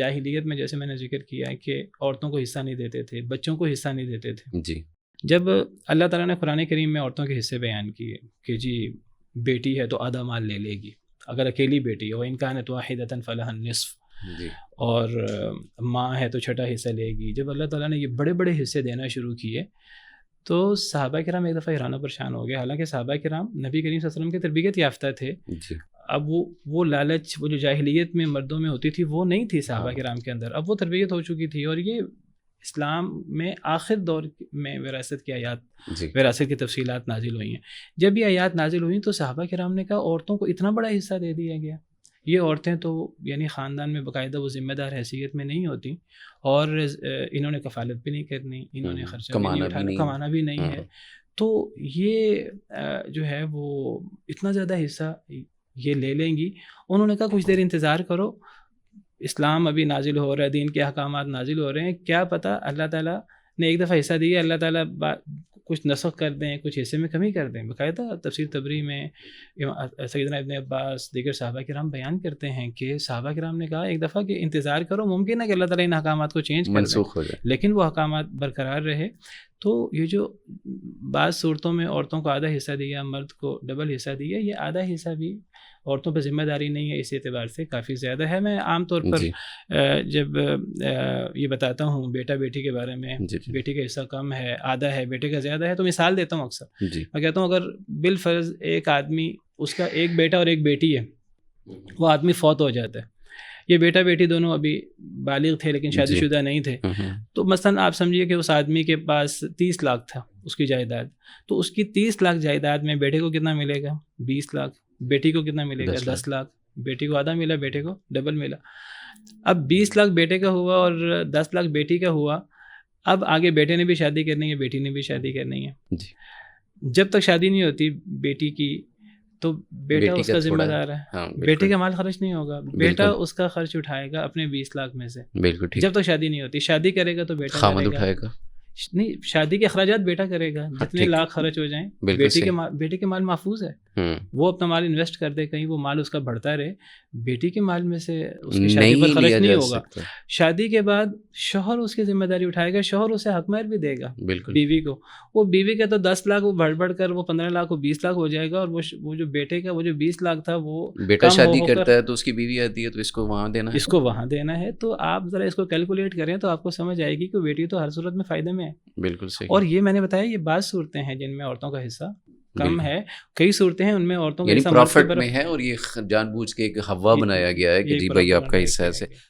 جاہلیت میں جیسے میں نے ذکر کیا ہے کہ عورتوں کو حصہ نہیں دیتے تھے، بچوں کو حصہ نہیں دیتے تھے. جی. جب اللہ تعالیٰ نے قرآن کریم میں عورتوں کے حصے بیان کیے کہ جی بیٹی ہے تو آدھا مال لے لے گی اگر اکیلی بیٹی ہے، وَإِنْ كَانَتْ وَاحِدَةً فَلَهَا النِّصْفُ، جی. اور ماں ہے تو چھٹا حصہ لے گی. جب اللہ تعالیٰ نے یہ بڑے بڑے حصے دینا شروع کیے تو صحابہ کرام ایک دفعہ حیران و پریشان ہو گئے. حالانکہ صحابہ کرام نبی کریم صلی اللہ علیہ وسلم کی تربیت یافتہ تھے. جی. اب وہ لالچ، وہ جو جاہلیت میں مردوں میں ہوتی تھی وہ نہیں تھی صحابہ کرام کے اندر. اب وہ تربیت ہو چکی تھی، اور یہ اسلام میں آخر دور میں وراثت کی آیات، وراثت کی تفصیلات نازل ہوئی ہیں. جب یہ آیات نازل ہوئیں تو صحابہ کرام نے کہا عورتوں کو اتنا بڑا حصہ دے دیا گیا. یہ عورتیں تو یعنی خاندان میں باقاعدہ وہ ذمہ دار حیثیت میں نہیں ہوتی، اور انہوں نے کفالت بھی نہیں کرنی، انہوں نے خرچہ بھی نہیں اٹھانا، کمانا بھی نہیں ہے. تو یہ جو ہے وہ اتنا زیادہ حصہ یہ لے لیں گی. انہوں نے کہا کچھ دیر انتظار کرو، اسلام ابھی نازل ہو رہا ہے، دین کے احکامات نازل ہو رہے ہیں، کیا پتہ اللہ تعالیٰ نے ایک دفعہ حصہ دیا، اللہ تعالیٰ کچھ نسخ کر دیں، کچھ حصے میں کمی کر دیں. باقاعدہ تفسیر تبری میں سیدنا ابن عباس دیگر صحابہ کرام بیان کرتے ہیں کہ صحابہ کرام نے کہا ایک دفعہ کہ انتظار کرو، ممکن ہے کہ اللہ تعالیٰ ان احکامات کو چینج کر منسوخ ہو جائے، لیکن وہ احکامات برقرار رہے. تو یہ جو بعض صورتوں میں عورتوں کو آدھا حصہ دیا، مرد کو ڈبل حصہ دیا، یہ آدھا حصہ بھی عورتوں پہ ذمہ داری نہیں ہے، اس اعتبار سے کافی زیادہ ہے. میں عام طور پر جب یہ بتاتا ہوں بیٹا بیٹی کے بارے میں، بیٹی کا حصہ کم ہے، آدھا ہے، بیٹے کا زیادہ ہے، تو مثال دیتا ہوں اکثر. میں کہتا ہوں اگر بالفرض ایک آدمی، اس کا ایک بیٹا اور ایک بیٹی ہے، وہ آدمی فوت ہو جاتا ہے، یہ بیٹا بیٹی دونوں ابھی بالغ تھے لیکن شادی شدہ نہیں تھے، تو مثلا آپ سمجھیے کہ اس آدمی کے پاس 30 لاکھ تھا اس کی جائیداد، تو اس کی 30 لاکھ جائیداد میں بیٹے کو کتنا ملے گا؟ 20 لاکھ. بیٹی کو کتنا ملے گا؟ 10 لاکھ. بیٹی کو آدھا ملا، بیٹے کو ڈبل ملا. اب 20 لاکھ بیٹے کا ہوا اور 10 لاکھ بیٹی کا ہوا. اب آگے بیٹے نے بھی شادی کرنی ہے، بیٹی نے بھی شادی کرنی ہے. جب تک شادی نہیں ہوتی بیٹی کی تو بیٹا اس کا ذمہ دار ہے، بیٹے کا مال خرچ نہیں ہوگا، بیٹا اس کا خرچ اٹھائے گا اپنے 20 لاکھ میں سے. جب تک شادی نہیں ہوتی. شادی کرے گا تو بیٹا خامد اٹھائے گا، نہیں، شادی کے اخراجات بیٹا کرے گا، جتنے لاکھ خرچ ہو جائیں. بیٹے کے مال محفوظ ہے، وہ اپنا مال انویسٹ کر دے، کہیں وہ مال اس کا بڑھتا رہے. بیٹی کے مال میں سے اس کی شادی پر خرچ نہیں ہوگا. شادی کے بعد شوہر اس کی ذمہ داری اٹھائے گا، شوہر اسے حق مہر بھی دے گا بیوی کو. وہ بیوی کا تو 10 لاکھ وہ بڑھ بڑھ کر وہ 15 لاکھ، وہ 20 لاکھ ہو جائے گا. اور وہ جو بیٹے کا وہ جو 20 لاکھ تھا وہ بیٹا شادی کرتا ہے تو اس کی بیوی آتی ہے تو اس کو وہاں دینا ہے، اس کو وہاں دینا ہے. تو آپ ذرا اس کو کیلکولیٹ کریں تو آپ کو سمجھ آئے گی کہ بیٹی تو ہر صورت میں فائدے میں ہے. بالکل صحیح. اور یہ میں نے بتایا یہ بعض صورتیں ہیں جن میں عورتوں کا حصہ کم ہے، کئی صورتیں ہیں ان میں عورتوں کا حصہ پروفٹ میں ہے، اور یہ جان بوجھ کے ایک ہوا بنایا گیا ہے کہ جی بھائی آپ کا حصہ ایسے.